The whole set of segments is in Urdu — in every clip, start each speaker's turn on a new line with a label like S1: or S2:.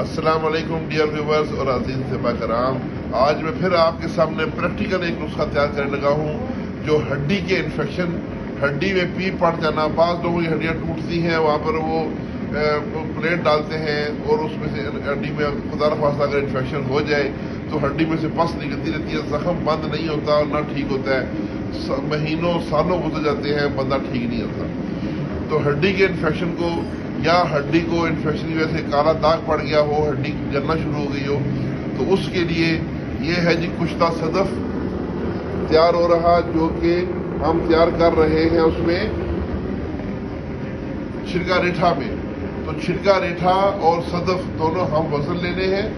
S1: السلام علیکم ڈیئر ویورز اور عزیز صحبہ کرام، آج میں پھر آپ کے سامنے پریکٹیکل ایک نسخہ تیار کرنے لگا ہوں جو ہڈی کے انفیکشن، ہڈی میں پیپ پڑ جانا، بعض لوگوں کی ہڈیاں ٹوٹتی ہیں، وہاں پر وہ پلیٹ ڈالتے ہیں اور اس میں سے ہڈی میں خدا نخواستہ اگر انفیکشن ہو جائے تو ہڈی میں سے پس نکلتی رہتی ہے، زخم بند نہیں ہوتا اور نہ ٹھیک ہوتا ہے، مہینوں سالوں گزر جاتے ہیں، بندہ ٹھیک نہیں ہوتا۔ تو ہڈی کے انفیکشن کو یا ہڈی کو انفیکشن کی وجہ سے کالا داغ پڑ گیا ہو، ہڈی جلنا شروع ہو گئی ہو، تو اس کے لیے یہ ہے جی کشتہ صدف تیار ہو رہا، جو کہ ہم تیار کر رہے ہیں اس میں چھلکا ریٹھا میں۔ تو چھلکا ریٹھا اور صدف دونوں ہم وزن لینے ہیں،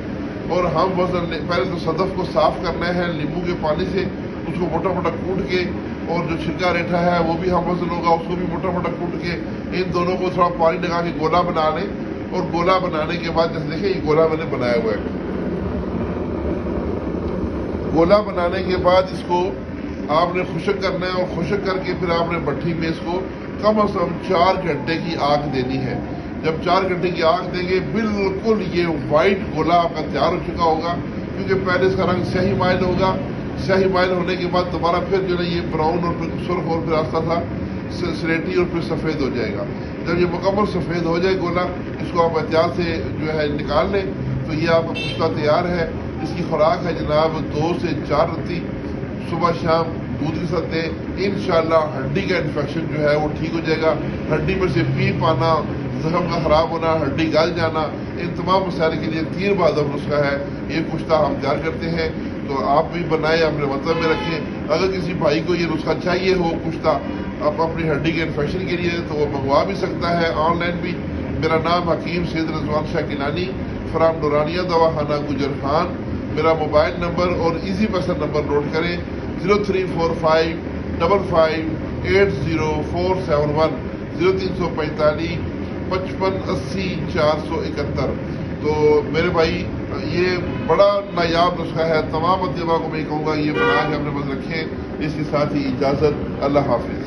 S1: اور ہم پہلے تو صدف کو صاف کرنا ہے لیمبو کے پانی سے، اس کو موٹا موٹا کوٹ کے، اور جو چھلکا ریٹھا ہے وہ بھی ہم وزن ہوگا، اس کو بھی موٹا موٹا کوٹ کے، ان دونوں کو تھوڑا پانی لگا کے گولا بنا لیں، اور گولا بنانے کے بعد جیسے دیکھیں یہ گولا میں نے بنایا ہوا ہے۔ گولا بنانے کے بعد اس کو آپ نے خشک کرنا ہے، اور خشک کر کے پھر آپ نے بھٹی میں اس کو کم از کم 4 گھنٹے کی آگ دینی ہے۔ جب 4 گھنٹے کی آگ دیں گے بالکل یہ وائٹ گولا آپ کا تیار ہو چکا ہوگا، کیونکہ پہلے اس کا رنگ سیاہی مائل ہوگا، سیاہی مائل ہونے کے بعد دوبارہ پھر جو ہے یہ براؤن اور پھر سرخ اور پھر آہستہ آہستہ سلیٹی اور پھر سفید ہو جائے گا۔ جب یہ مکمل سفید ہو جائے گولا، اس کو آپ احتیاط سے جو ہے نکال لیں، تو یہ آپ کا کشتہ تیار ہے۔ اس کی خوراک ہے جناب 2 سے 4 رتی صبح شام دودھ کے ساتھ دیں، انشاءاللہ ہڈی کا انفیکشن جو ہے وہ ٹھیک ہو جائے گا۔ ہڈی میں سے پیپ آنا، زخم کا خراب ہونا، ہڈی گل جانا، ان تمام مسائل کے لیے تیر بہادر نسخہ ہے، یہ کشتہ ہم تیار کرتے ہیں، تو آپ بھی بنائیں، اپنے مطلب میں رکھیں۔ اگر کسی بھائی کو یہ نسخہ چاہیے ہو کشتہ آپ اپنی ہڈی کے انفیکشن کے لیے، تو وہ منگوا بھی سکتا ہے آن لائن بھی۔ میرا نام حکیم سید رضوان شاہ گیلانی، فرام نورانیہ دواخانہ گجر خان۔ میرا موبائل نمبر اور ایزی پیسہ نمبر نوٹ کریں 0345 55 80471 0345 55 80 471۔ تو میرے بھائی یہ بڑا نایاب نسخہ ہے، تمام ادیبہ کو میں کہوں گا یہ بنا کے اپنے پاس رکھیں۔ اس کے ساتھ ہی اجازت، اللہ حافظ۔